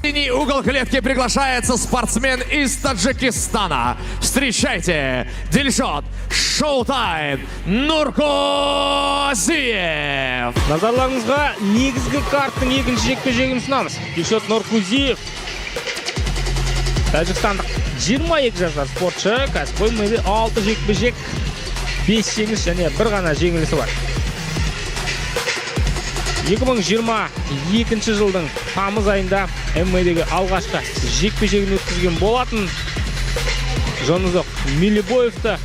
синий угол клетки приглашается спортсмен из Таджикистана. Встречайте, Дильшот Шоутайм Нуркузиев. Назарларыңызға негізгі карттың екінші жекпе-жегін ұсынамыз. Дильшот Нуркузиев, тәжікстандық 22 жасар спортшы, кәсіпқой ММА 6 жекпе-жек, 5 жеңіс және бір ғана жеңілісі бар. 2022 жылдың тамыз айында ММА-дегі алғашқы жекпе-жегін өткізген болатын. Жонузок Милибоевті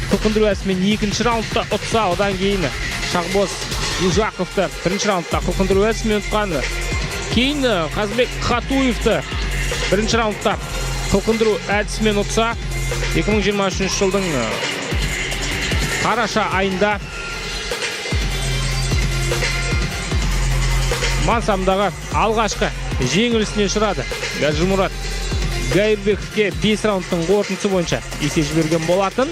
қылқындыру әсімен екінші раундта ұтса, одан кейін Шахбоз Южаковты бірінші раундта қылқындыру әсімен ұтқан. Кейін Қазбек Қатуевті бірінші раундта қылқындыру әдісімен ұтса, 2023 жылдың қараша айында Мансамдағы алғашқы жеңілісіне ұшырады. Гаджимурат Гайырбековке 5 раундтың қорытындысы бойынша есе жіберген болатын.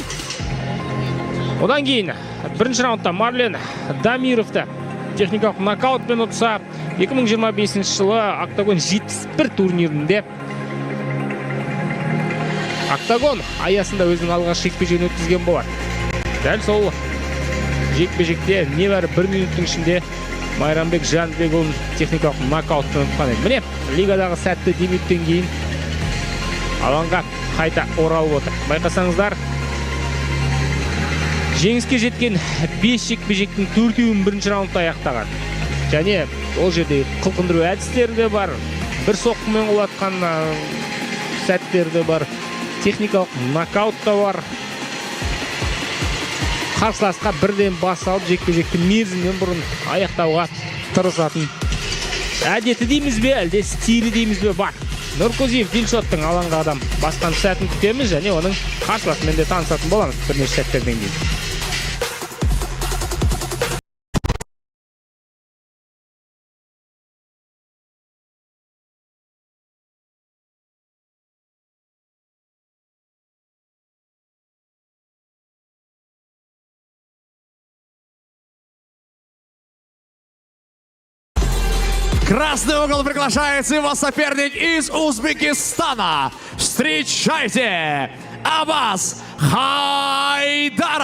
Одан кейін бірінші раундта Марлен Дамировты техникалық нокаутпен ұтса, 2025 жылы Октагон 71 турнирінде Октагон аясында өзінің алғашқы жекпе-жегін өткізген болар. Дәл сол жекпе-жекте небәрі 1 минуттың ішінде Майрамбек Жанбекұлын техникалық нокаутпен ұтқан еді. Міне, лигадағы сәтті дебюттен кейін алаңға қайта оралып отыр. Байқасаңыздар, жеңіске жеткен 5 жекпе-жектің 4-еуін бірінші раундта аяқтаған. Және ол жерде қылқындыру әдістері де бар, бір соққымен құлатқан сәттері де бар, техникалық нокаут та бар. Қарсыласқа бірден бас алып жекпе-жекті мерзімнен бұрын аяқтауға тырысатын әдеті дейміз бе, әлде стилі дейміз бе бар. Нуркузиев Дильшоттың алаңға адам басқан сәтін күтеміз және оның қарсыласымен де танысатын боламыз бірнеше сәттерден кейін. Красный угол приглашается его соперник из Узбекистана. Встречайте, Аббас Хайдаров.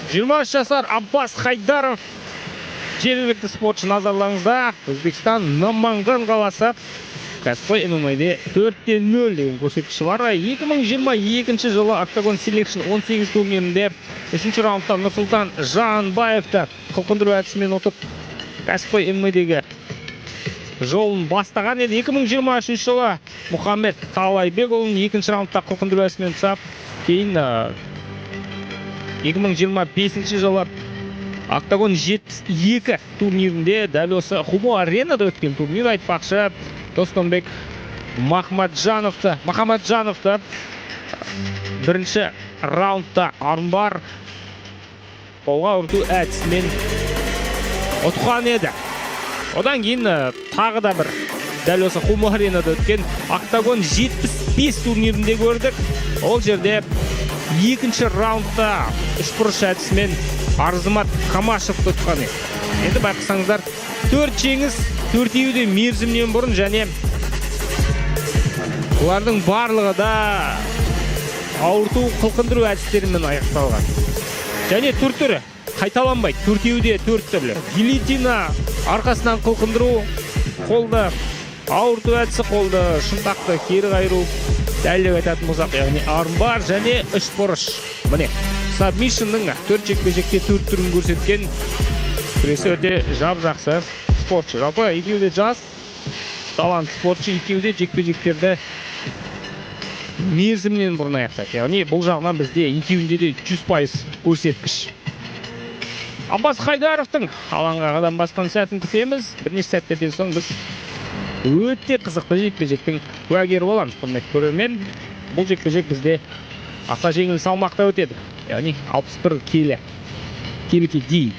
Жиырма жасар Аббас Хайдаров, жергілікті спортшы назарларыңызда. Өзбекстан Наманган қаласы, кәсіпқой ММА-де 4-0 деген көрсеткіші бар. 2022 жылы Октагон Selection 18 турнирінде 3-ші раундта Нұрсұлтан Жанбаевты қылқындыру әдісімен ұтып, кәсіпқой ММА-дегі жолын бастаған еді. 2023 жылы Мұхаммед Талайбекұлын 2-ші раундта қылқындыру әдісімен ұтса, кейін 2025 жылы Октагон 72 турнирінде, дәл осы Хумо Аренада өткен турнир айтпақшы, Достонбек Махамаджановты бірінші раундта армбар қолға ұрту әдісімен ұтқан еді. Одан кейін тағы да бір дәл осы Хумо Аренада өткен Октагон 75 турнирінде көрдік. Ол жерде екінші раундта үшбұрыш әдісімен Арзымат Камашевті ұтқан еді. Енді байқасаңыздар, 4 жеңіс, 4-еуі де мерзімнен бұрын және олардың барлығы да ауырту қылқындыру әдістерімен аяқталған. Және түр-түрі қайталанбайды, 4-еуі де 4 түрлі. Гильотина, арқасынан қылқындыру, қолды ауырту әдісі, қолды шынтақты кері қайыру, дәлірек айтатын болсақ, яғни армбар және үшбұрыш. Міне, сабмишнның 4 жекпе-жекте 4 түрін көрсеткен күресі өте жап-жақсы спортшы. Жалпы екеуі де жас, талант спортшы екеуі де жекпе-жектерді мерзімінен бұрын аяқтайды. Яғни бұл жағынан бізде екеуінде де 100% көрсеткіш. Аббас Хайдаровтың алаңға қадам басқан сәтін күтеміз. Бірнеше сәттерден соң біз өте қызықты жекпе-жектің куәгері боламыз. Құрметті көрермен, бұл жекпе-жек бізде аса жеңіл салмақта өтеді. Яғни 61 келіге дейін.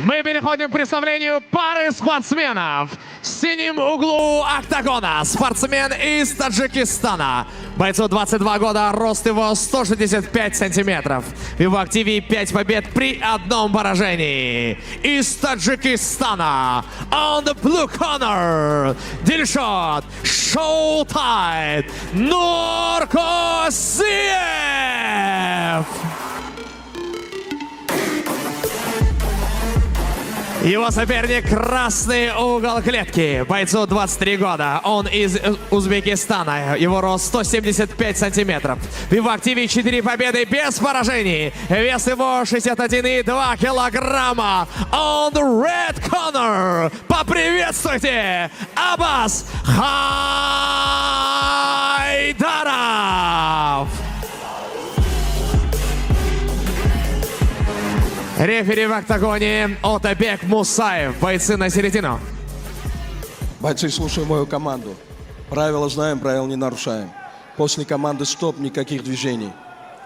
Мы переходим к представлению пары спортсменов. В синем углу октагона спортсмен из Таджикистана. Бойцу 22 года, рост его 165 сантиметров. В его активе 5 побед при одном поражении. Из Таджикистана. On the blue corner. Дильшот Шоутайд Нуркосиев. Его соперник — красный угол клетки. Бойцу 23 года. Он из Узбекистана. Его рост 175 сантиметров. В его активе 4 победы без поражений. Вес его 61,2 килограмма. On the red corner. Поприветствуйте Аббас Хайдаров. Рефери в октагоне Отабек Мусаев. Бойцы на середину. Бойцы, слушаем мою команду. Правила знаем, правил не нарушаем. После команды стоп, никаких движений.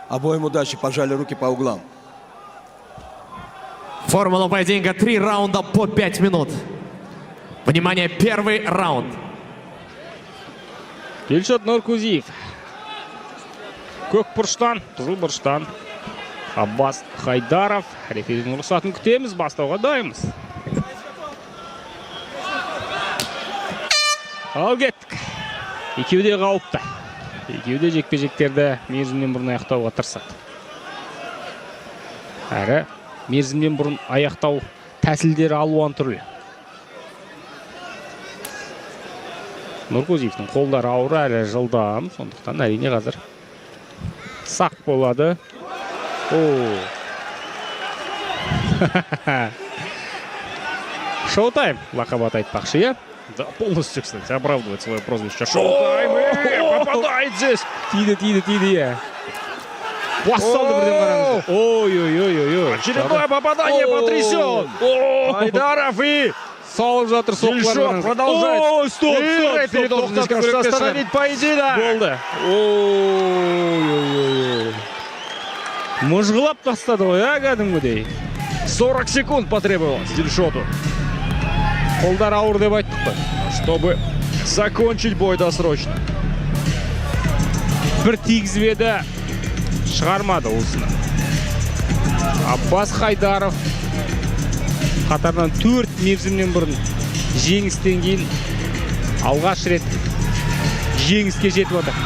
Обоим удачи, пожали руки по углам. Формула поединка 3 раунда по 5 минут. Внимание, первый раунд. Дильшот Нуркузиев. Көк бұрыштан, қызыл бұрыштан Аббас Хайдаров. Реферінің рұқсатын күтеміз, бастауға дайынбыз. Ал кеттік. Екеуі де қауіпті. Екеуі де жекпе-жектерді мерзімнен бұрын аяқтауға тырысады. Әрі мерзімнен бұрын аяқтау тәсілдері алуан түрлі. Нуркузиевтің қолдары ауыр, әрі жылдам, сондықтан әрине қазір сақ болады. Шоу-тайм лақабат айтпақшы, я? Да, полностью, кстати, оправдывает свое прозвище. Шоу-тайм, попадает здесь. Тиді, я. Бассалды бірден қараңыз. Ой-ой-ой-ой. Очередное попадание потрясен. Хайдаров и салып жатыр соққылар. Продолжает. Ой, стоп. Рефери должен здесь, кажется, остановить поединок. Болды. Ой-ой-ой. Мұжғылап тастады ғой, кәдімгідей. 40 секунд потребовалось Дильшоту, Қолдар ауыр деп айттық қой. чтобы закончить бой досрочно. Бір тигізбеді, шығармады осыны. Аббас Хайдаров қатарынан 4 мерзімнен бұрын жеңістен кейін алғаш рет жеңіске жетіп отыр.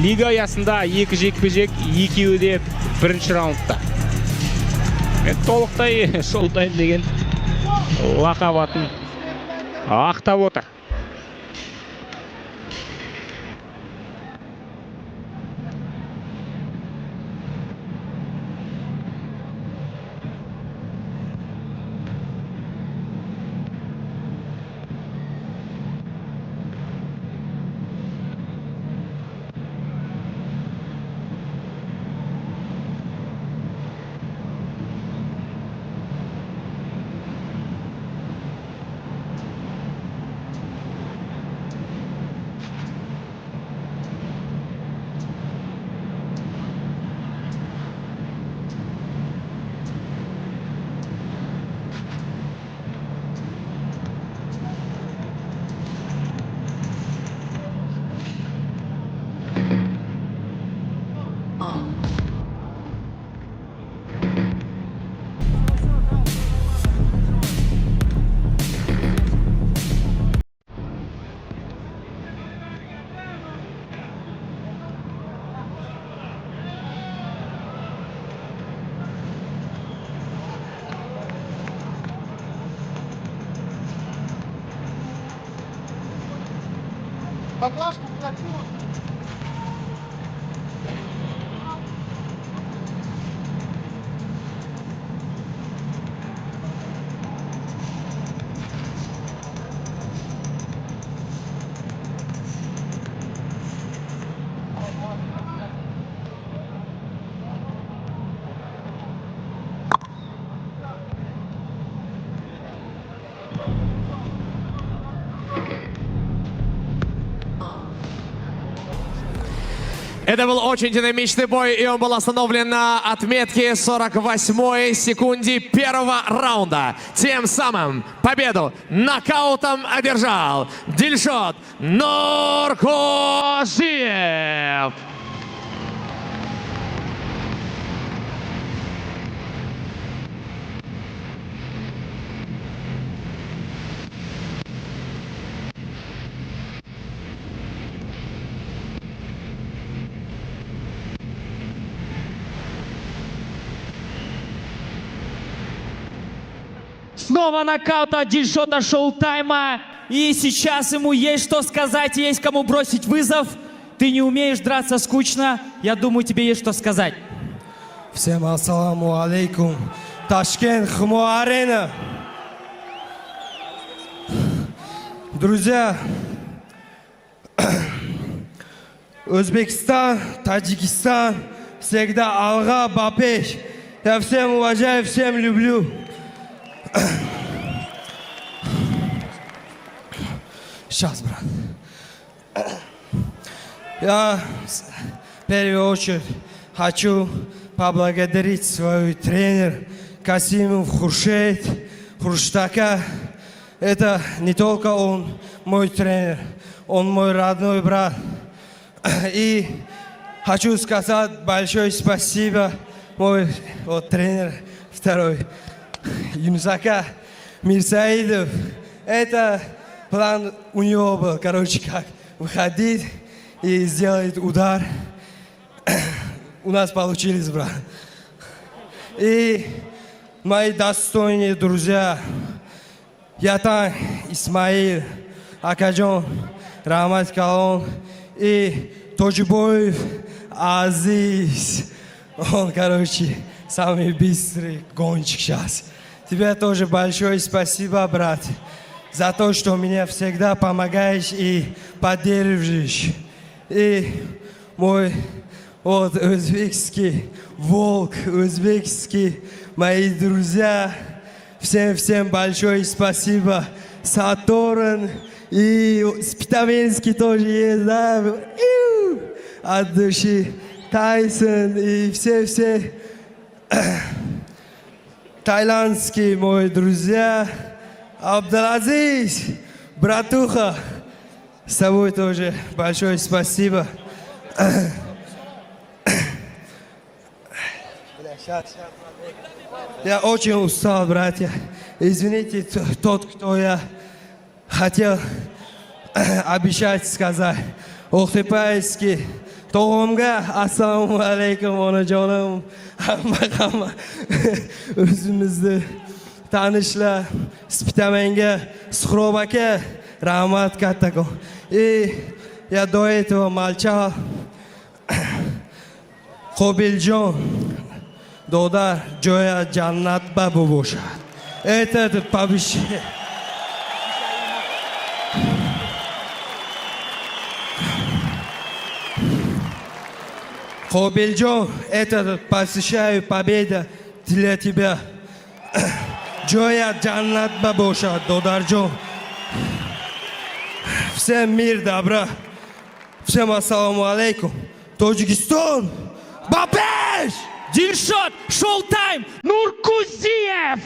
Лига аясында 2 жекпе-жек, екеуі де бірінші раундта. Толықтай шоу-тайм деген лақабатын ақтап отыр. Это был очень динамичный бой, и он был остановлен на отметке 48-й секунде первого раунда. Тем самым победу нокаутом одержал Дильшот Нуркузиев. Снова нокаут от Дильшота Шоутайма. И сейчас ему есть что сказать, есть кому бросить вызов. Ты не умеешь драться скучно. Я думаю, тебе есть что сказать. Всем ассаламу алейкум. Ташкент, Хму-арена. Друзья, Өзбекистан, Таджикистан, всегда алга бапеш. Я всем уважаю, всем люблю. Сейчас, брат. Я в первую очередь хочу поблагодарить свой тренер Касимов Хуршет, Хурштака. Это не только он мой тренер, он мой родной брат. И хочу сказать большое спасибо мой тренер второй, Юнусака Мирсаидов. Это план у него был, короче, как выходить и сделать удар. У нас получилось, брат. И мои достойные друзья, Ятан Исмаил, Акаджон, Рамат Калон и Тоджибоев Азиз. Он, короче, самый быстрый гонщик сейчас. Тебе тоже большое спасибо, брат, за то, что мне всегда помогаешь и поддерживаешь. И мой узбекский волк, узбекский, мои друзья, всем большое спасибо. Сатурн и Спитаменский тоже есть, да? От души. Тайсон и все таиландские мои друзья. Абдалазиз, братуха, с тобой тоже большое спасибо. Я очень устал, братья. Извините, тот, кто я хотел обещать сказать. Охтепайский. To'g'imga assalomu alaykum onajonim, hamma o'zimizni tanishlar, Spitamenga, Suhrob aka, rahmat kattakon. И я до этого молчал. Qobiljon, Dodar, joya jannat babu boshad. Это повышение. Qobiljon, это посвящаю победа для тебя. Joya jannat baboshad, Dodarjon. Всем мир, добра. Всем ассаламу алейкум. Таджикистан, бапеш! Дильшот Шоутайм Нуркузиев!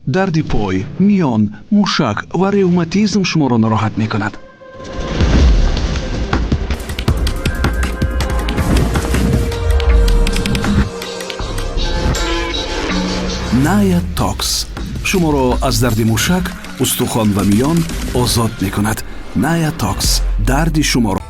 дарди пой, миён, мушак ва ревматизм шуморо нороҳат мекунад. Ная Токс шуморо аз дарди мушак, устухон ва миён озод мекунад. Ная Токс дарди шуморо